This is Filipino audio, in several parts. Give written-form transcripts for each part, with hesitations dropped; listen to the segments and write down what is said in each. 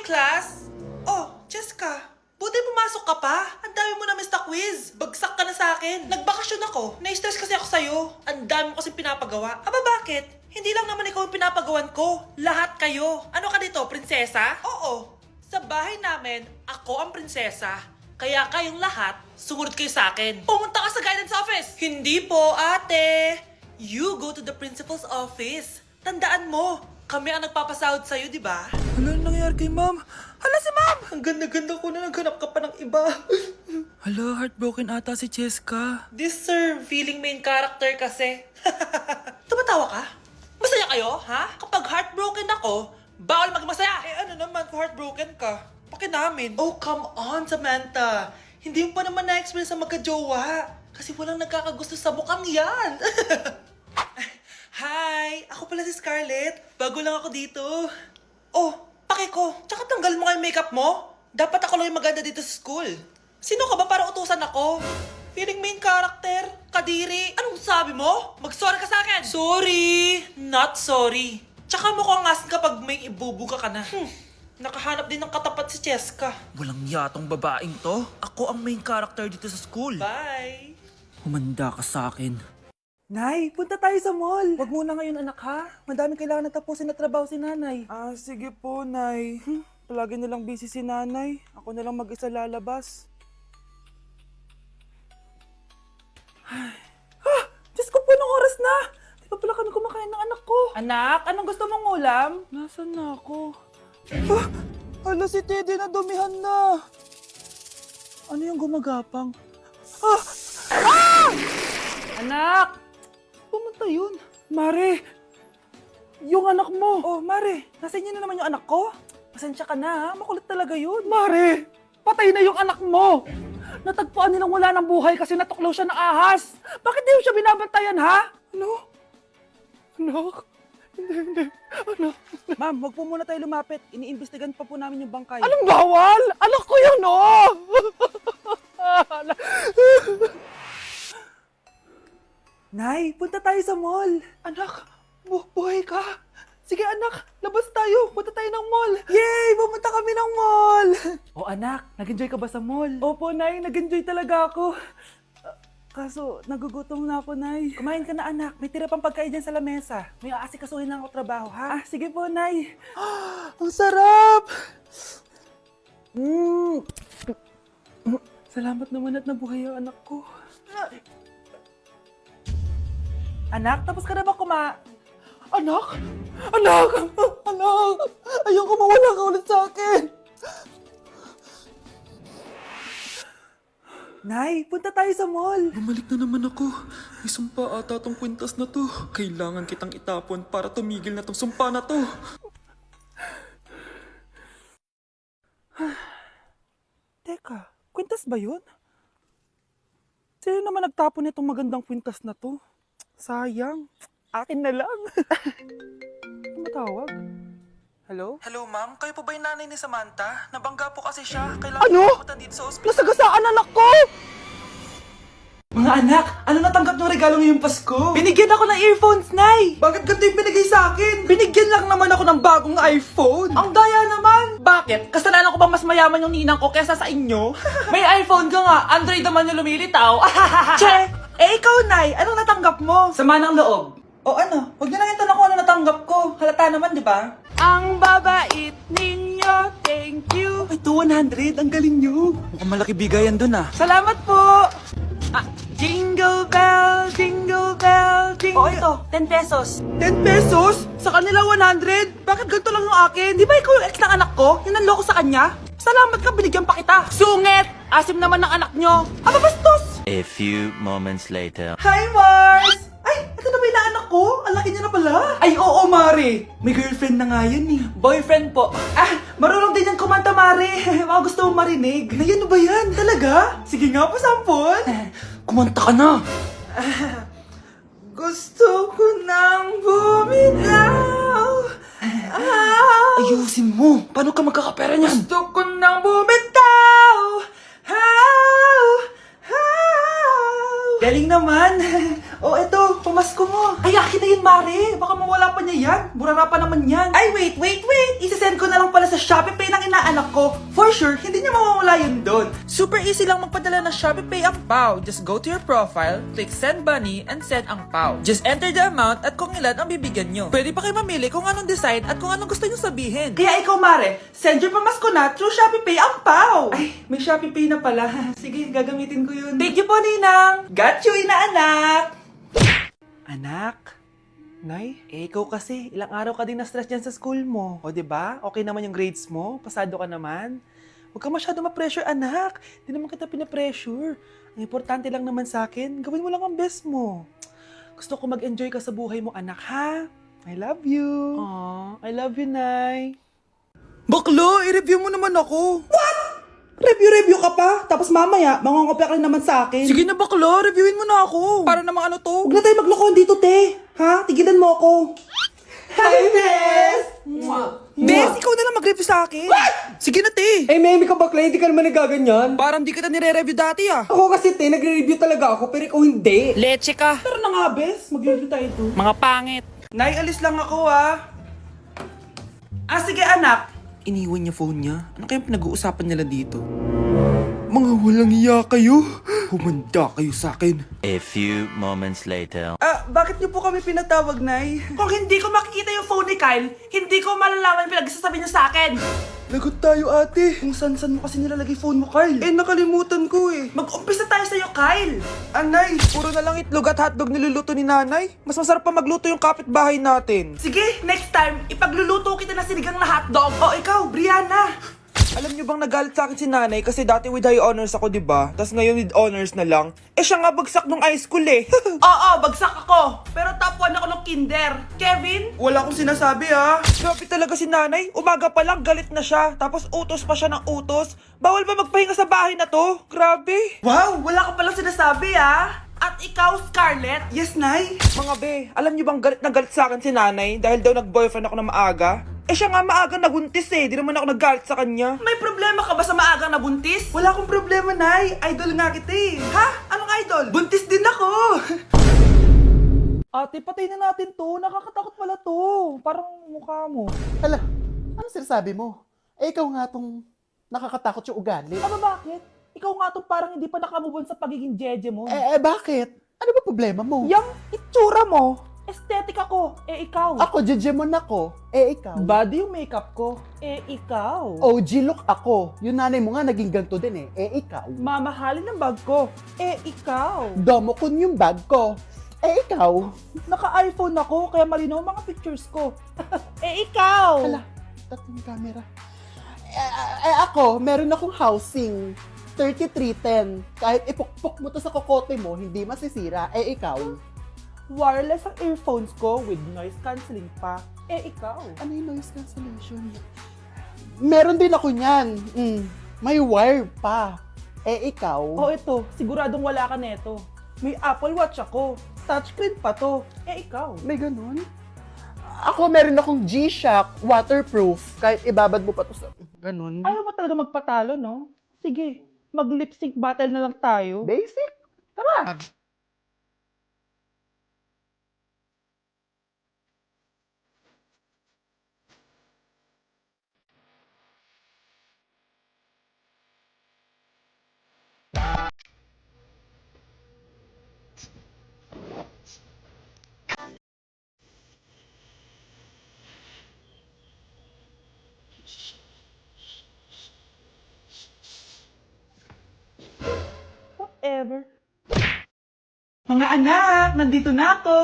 class! Oh, Cheska, buti pumasok ka pa. Ang dami mo na miss na quiz. Bagsak ka na sa akin. Nagbakasyon ako. Na-stress kasi ako sa'yo. Ang dami mo kasi pinapagawa. Aba bakit? Hindi lang naman ikaw ang pinapagawan ko. Lahat kayo. Ano ka dito, prinsesa? Oo. Sa bahay namin, ako ang prinsesa. Kaya kayong lahat, sumunod kayo sa akin. Pumunta ka sa guidance office! Hindi po, ate. You go to the principal's office. Tandaan mo, kami ang nagpapasahod sa'yo, di ba? Ano nangyari kay ma'am? Hala si ma'am! Ang ganda-ganda ko na naghanap ka pa ng iba. Hala, heartbroken ata si Cheska. This sir, feeling main character kasi. Tumatawa ka? Masaya kayo, ha? Kapag heartbroken ako, bawal maging masaya. Eh ano naman kung heartbroken ka? Paki namin. Oh, come on, Samantha. Hindi mo pa naman na-experience ang magka-jowa. Kasi walang nagkakagusto sa mukhang yan. Hi! Ako pala si Scarlett. Bago lang ako dito. Oh, paki ko. Tsaka tanggal mo nga yung makeup mo. Dapat ako lang yung maganda dito sa school. Sino ka ba para utusan ako? Feeling main character? Kadiri? Anong sabi mo? Mag-sorry ka sa akin! Sorry! Not sorry. Tsaka mukhang asin kapag may ibubuga ka na. Nakahanap din ng katapat si Cheska. Walang yatong babaeng to. Ako ang main character dito sa school. Bye! Humanda ka sa akin. Nay, punta tayo sa mall. Wag muna ngayon anak ha. Madami kailangan na tapusin na trabaho si nanay. Sige po, Nay. Palagi nilang busy si Nanay. Ako na lang mag-isa lalabas. Diyos ko po, anong oras na? Di pa pala kami kumakain ng anak ko. Anak, anong gusto mong ulam? Nasaan na ako? Hala si Teddy na dumihan na. Ano yung gumagapang? Anak! Pumunta yun. Mare, yung anak mo. Oh, Mare, nasa inyo na naman yung anak ko? Pasensya ka na ha, makulit talaga yun. Mare, patay na yung anak mo. Natagpuan nilang wala ng buhay kasi natuklaw siya ng ahas. Bakit di mo siya binabantayan ha? Ano? Anak? Hindi. Anak? Ma'am, wag po muna tayo lumapit. Iniimbestigan pa po namin yung bangkay. Anong bawal? Anak ko yun, oh! Nay, punta tayo sa mall. Anak, buhay ka. Sige anak, labas tayo. Punta tayo ng mall. Yay! Pumunta kami ng mall. Oh anak, nag-enjoy ka ba sa mall? Opo, Nay. Nag-enjoy talaga ako. Kaso, nagugutom na ako, Nay. Kumain ka na, anak. May tira pang pagkain dyan sa lamesa. May aasikasuhin lang ako trabaho, ha? Sige po, Nay. Ang sarap! Salamat naman at nabuhay ang anak ko. Anak, tapos ka na ba Anak! Anak! Anak! Ayoko mawala ka ulit sa akin! Nay, punta tayo sa mall. Bumalik na naman ako. May sumpa ata tong kwintas na to. Kailangan kitang itapon para tumigil na tong sumpa na to. Teka, kwintas ba yun? Sino naman nagtapon nitong magandang kwintas na to? Sayang. Akin na lang. Ano matawag? Hello? Hello, ma'am. Kayo po ba yung nanay ni Samantha? Nabangga po kasi siya. Kailangan Ano? pumunta dito sa ospital. Nasagasaan anak ko! Mga anak, ano natanggap ng regalo ngayong Pasko? Binigyan ako ng earphones, Nay! Bakit ganito yung binigay sa akin? Binigyan lang naman ako ng bagong iPhone! Ang daya naman! Bakit? Kasalanan ko ba mas mayaman yung ninang ko kesa sa inyo? May iPhone ka nga, Android naman yung lumilitaw. Che! Eh ikaw, Nay, anong natanggap mo? Sama ng loob. O ano, huwag niyo lang yung tanong kung ano natanggap ko. Halata naman, di ba? Ang babait ninyo, thank you! Ay, 200. Ang galing nyo. Mukhang malaki bigayan dun ah. Salamat po! Jingle bell, jingle bell, jingle... O ito, 10 pesos. 10 pesos? Sa kanila 100? Bakit ganito lang yung akin? Di ba ikaw yung ex ng anak ko? Yung nanloko sa kanya? Salamat ka, binigyan pa kita. Sungit! Asim naman ng anak nyo. Aba, bastos! A few moments later. Hi, Mars! Ay, ito na ba yung anak ko? Ang laki niya na pala. Ay, oo, Mari. May girlfriend na nga yan eh. Boyfriend po. Marunong din yan kumanta, Mari. Baka gusto mong marinig. Ay, ano ba yan? Talaga? Sige nga po, sampol. Kumanta ka na. Gusto ko nang bumitaw. Ayusin mo. Paano ka magkakapera niyan? Gusto ko nang bumitaw. Galing naman. Oh, eto, pamasko mo. Ay, akin na yun, Mare. Baka mawala pa niya yan. Burara pa naman yan. Ay, wait. Isasend ko na lang pala sa Shopee Pay ng inaanak ko. For sure, hindi niya mawawala yun doon. Super easy lang magpadala ng Shopee Pay ang PAW. Just go to your profile, click Send Money, and send ang PAW. Just enter the amount at kung ilan ang bibigyan nyo. Pwede pa kayo mamili kung anong design at kung anong gusto nyo sabihin. Kaya ikaw, Mare, send your pamasko na through Shopee Pay ang PAW. Ay, may Shopee Pay na pala. Sige, gagamitin ko yun. Thank you po, Ninang. Got you, inaanak. Anak. Nay, ikaw kasi, ilang araw ka din na-stress dyan sa school mo. O, diba? Okay naman yung grades mo? Pasado ka naman? Huwag ka masyado ma-pressure, anak. Di naman kita pina-pressure. Ang importante lang naman sa akin, gawin mo lang ang best mo. Gusto ko mag-enjoy ka sa buhay mo, anak, ha? I love you. Aww, I love you, Nay. Baklo, i-review mo naman ako. What? Review ka pa? Tapos mamaya, mangongopya ka rin naman sa akin. Sige na, baklo, reviewin mo na ako. Para namang ano to? Huwag na tayo maglokohan dito, te. Ha? Tigilan mo ako. Hi, Bes! Bes, ikaw na lang mag-review sa akin. What? Sige na, te. Eh, Memi ka bakla, hindi ka naman nagaganyan. Parang di kita nire-review dati, ah. Ako kasi, te, nagre-review talaga ako, pero ikaw hindi. Leche ka. Tara na nga, Bes. Mag-review tayo to. Mga pangit. Nay, alis lang ako, ah. Sige, anak. Iniwan niya phone niya. Ano kayang pinag-uusapan nila dito? Mga walang iya kayo. Humanda kayo sa akin. A few moments later. Bakit niyo po kami pinatawag, Nay? Kung hindi ko makikita yung phone ni Kyle, hindi ko malalaman pinagsasabi niyo sa akin. Lagot tayo, ate. Kung san-san mo kasi nilalagay phone mo, Kyle. Nakalimutan ko eh. Mag-umpisa tayo sa'yo, Kyle. Anay, puro na lang itlog at hotdog niluluto ni nanay. Mas masarap pa magluto yung kapitbahay natin. Sige, next time, ipagluluto kita na sinigang na hotdog. O ikaw, Brianna. Alam niyo bang nagalit sa akin si nanay kasi dati with high honors ako, diba? Tapos ngayon with honors na lang. Siya nga bagsak nung high school eh. Oo, bagsak ako. Pero top 1 ako nung kinder. Kevin? Wala akong sinasabi ha. Grabe talaga si nanay. Umaga pa lang galit na siya. Tapos utos pa siya ng utos. Bawal ba magpahinga sa bahay na to? Grabe. Wow, wala ka palang sinasabi ha. At ikaw, Scarlett? Yes, Nay. Mga be, alam niyo bang galit na galit sa akin si nanay dahil daw nag-boyfriend ako na maaga? Siya nga maagang nabuntis eh. Di naman ako naggalit sa kanya. May problema ka ba sa maagang nabuntis? Wala akong problema, Nay. Idol nga kita eh. Ha? Anong idol? Buntis din ako. Ate, patay na natin to. Nakakatakot pala to. Parang mukha mo. Hala, ano sinasabi mo? Ikaw nga tong nakakatakot yung ugali. Bakit? Ikaw nga to parang hindi pa nakamubon sa pagiging jeje mo. Bakit? Ano ba problema mo? Yung itsura mo. Aesthetic ako. Ikaw. Ako, Jejemon ako. Ikaw. Body yung makeup ko. Ikaw. OG look ako. Yung nanay mo nga naging ganito din eh. Ikaw. Mamahalin ng bag ko. Ikaw. Domokun yung bag ko. Ikaw. Naka-iPhone ako, kaya malinaw ang mga pictures ko. Ikaw. Hala, tatlong camera. Ako, meron akong housing. 3310. Kahit ipukpok mo to sa kokote mo, hindi masisira. Ikaw. Wireless ang earphones ko with noise cancelling pa. Ikaw. Ano yung noise cancellation? Meron din ako niyan. May wire pa. Ikaw. Ito. Siguradong wala ka neto. May Apple Watch ako. Touchscreen pa to. Ikaw. May ganun? Ako meron akong G-Shock waterproof. Kahit ibabad mo pa to sa... Ganun. Ayaw mo talaga magpatalo, no? Sige, mag-lip sync battle na lang tayo. Basic. Tara. Whatever. Mga anak, nandito na ako.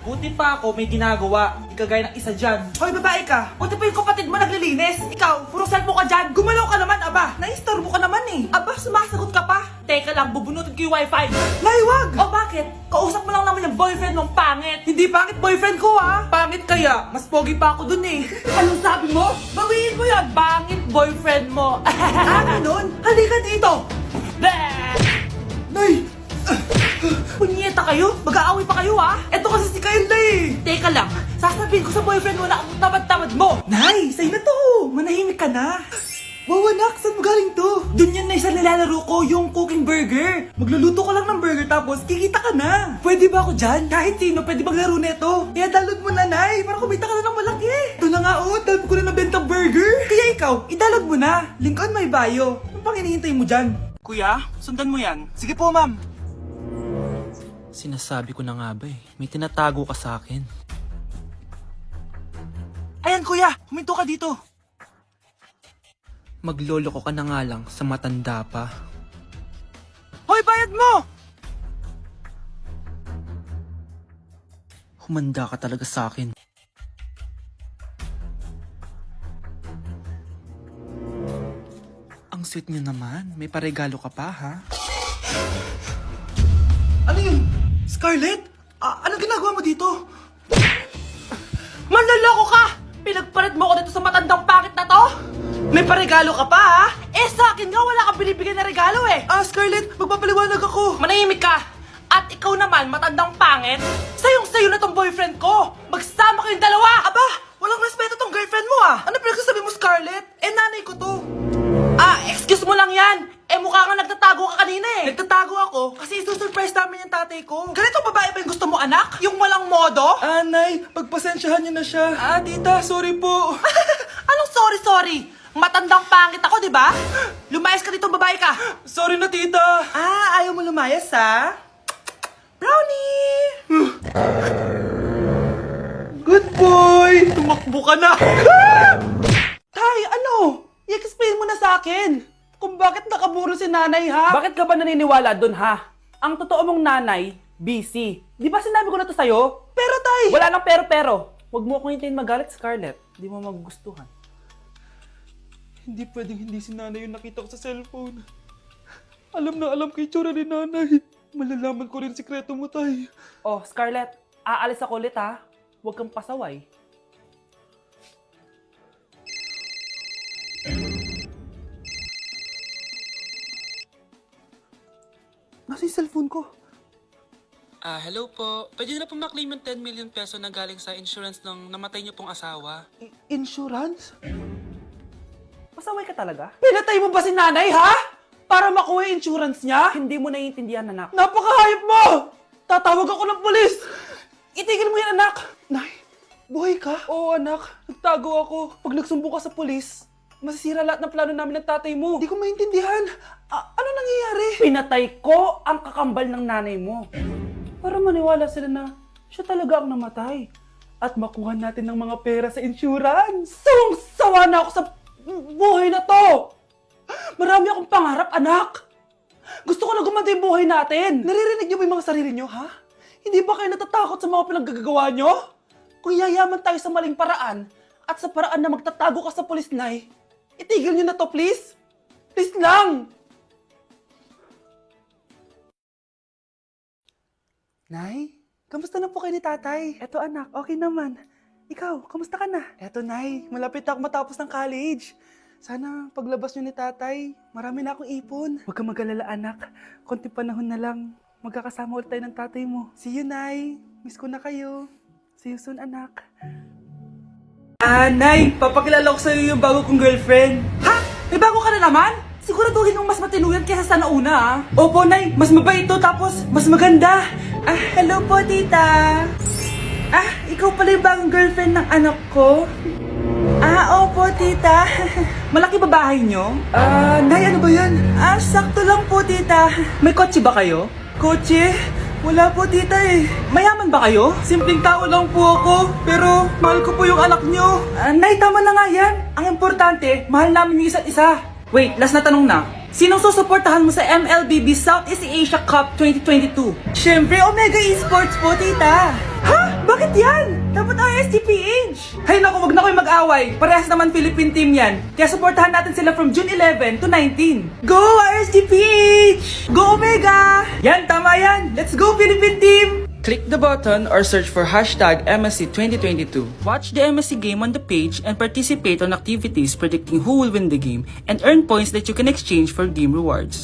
Buti pa ako may ginagawa. Di kagaya ng isa dyan. Hoy, babae ka. Buti pa yung kapatid mo naglilinis. Ikaw, puro cellphone ka dyan. Gumalaw ka naman, aba. Naistorbo ka naman eh. Aba, sumasagot ka pa. Teka lang, bubunutin ko yung wifi. Nay, wag! O bakit? Kausap mo lang naman yung boyfriend mong pangit. Hindi pangit boyfriend ko ha. Pangit kaya, mas pogi pa ako dun eh. Anong sabi mo? Bawiin mo yan. Pangit boyfriend mo. Ganun? Halika dito. Nay! Punyeta kayo? Mag-aaway pa kayo ha? Eto kasi si Kyle na eh. Teka lang, sasabihin ko sa boyfriend mo na ang tamad-tamad mo. Nay, sa'yo na to. Manahimik ka na. Wow, anak, saan mo galing to? Doon yan na isa nilalaro ko, yung cooking burger. Magluluto ka lang ng burger tapos kikita ka na. Pwede ba ako dyan? Kahit sino pwede maglaro nito. Kaya download mo na, Nay, para kumita ka na ng malaki. Ito na nga ikaw, idalog mo na. Link on my bio. Ano pang hinihintay mo dyan? Kuya, sundan mo yan. Sige po, ma'am. Sinasabi ko na nga ba eh, may tinatago ka sa akin. Ayan, kuya. Huminto ka dito. Maglolo ko ka na nga lang sa matanda pa. Hoy, bayad mo! Humanda ka talaga sa akin. Ang sweet niyo naman, may paregalo ka pa ha? Ano yun? Scarlett? Anong ginagawa mo dito? Manloloko ka! Pinagpalit mo ko dito sa matandang pangit na to? May paregalo ka pa, ha? Eh, sa akin nga, wala kang binibigyan na regalo, eh. Scarlett, magpapaliwanag ako. Manahimik ka. At ikaw naman, matandang pangit. Sayong-sayo na tong boyfriend ko. Magsama kayong dalawa. Aba, walang respeto tong girlfriend mo, ah. Ano pinagsasabi mo, Scarlett? Eh, nanay ko to. Excuse mo lang yan. Eh, mukha nga nagtatago ka kanina, eh. Nagtatago ako kasi isusurprise namin yung tatay ko. Ganitong babae ba yung gusto mo, anak? Yung walang modo? Nay, pagpasensyahan niyo na siya. Tita, sorry po. Anong sorry? Matandang pangit ako, di ba? Lumayas ka dito, babae ka. Sorry na, tita. Ayaw mo lumayas, ha? Brownie! Good boy! Tumakbo ka na! Tay, ano? I-explain mo na sa akin kung bakit nakaburo si nanay, ha? Bakit ka ba naniniwala dun, ha? Ang totoo mong nanay, busy. Di ba sinabi ko na to sa'yo? Pero, tay! Wala nang pero. Huwag mo akong hintayin magalit, Scarlett. Di mo magugustuhan. Hindi pwedeng hindi si nanay yung nakita ko sa cellphone. Alam na alam kay tsura ni nanay. Malalaman ko rin sikreto mo, tay. Oh, Scarlett, aalis ako ulit, ha? Huwag kang pasaway. Nasa yung cellphone ko? Hello po. Pwede na po maklaim yung 10 million peso na galing sa insurance ng namatay niyo pong asawa. Insurance? Pasaway ka talaga? Pinatay mo ba si nanay, ha? Para makuha yung insurance niya? Hindi mo naiintindihan, anak. Napakahayop mo! Tatawag ako ng pulis! Itigil mo yan, anak! Nay, buhay ka? Oo, anak. Nagtago ako. Pag nagsumbong ka sa pulis, masisira lahat ng plano namin ng tatay mo. Hindi ko maintindihan. Ano nangyayari? Pinatay ko ang kakambal ng nanay mo. Para maniwala sila na siya talaga ang namatay. At makuha natin ng mga pera sa insurance. Sawang-sawa na ako sa buhay na to! Marami akong pangarap, anak! Gusto ko na gumanda yung buhay natin! Naririnig niyo ba yung mga sarili niyo, ha? Hindi ba kayo natatakot sa mga pinaggagawa niyo? Kung yayaman tayo sa maling paraan at sa paraan na magtatago ka sa pulis, Nay, itigil niyo na to, please! Please lang! Nay, kamusta na po kayo ni tatay? Eto anak, okay naman. Ikaw, kamusta ka na? Eto Nay, malapit na ako matapos ng college. Sana paglabas niyo ni tatay, marami na akong ipon. Huwag kang mag-alala anak, konti panahon na lang. Magkakasama ulit tayo ng tatay mo. See you, Nay. Miss ko na kayo. See you soon, anak. Nay, papakilala ko sa'yo yung bago kong girlfriend. Ha? May bago ka na naman? Siguraduhin mong mas matinuyan kaysa sa nauna, ha? Opo, Nay. Mas mabait ito, tapos mas maganda. Hello po, tita. Ikaw pala yung bagong girlfriend ng anak ko? Opo, tita. Malaki ba bahay nyo? Nay, ano ba yan? Sakto lang po, tita. May kotse ba kayo? Kotse? Wala po, tita eh. Mayaman ba kayo? Simpleng tao lang po ako, pero mahal ko po yung anak nyo. Nay, tama na nga yan. Ang importante, mahal namin yung isa't isa. Wait, last na tanong na. Sinong susuportahan mo sa MLBB Southeast Asia Cup 2022? Siyempre, Omega Esports po, tita. Ha? Bakit yan? Dapat RSGPH. Hay naku, wag na kayo mag-away. Parehas naman Philippine team yan. Kaya supportahan natin sila from June 11 to 19. Go RSGPH! Go Omega! Yan, tama yan. Let's go Philippine team! Click the button or search for hashtag MSC 2022. Watch the MSC game on the page and participate on activities predicting who will win the game and earn points that you can exchange for game rewards.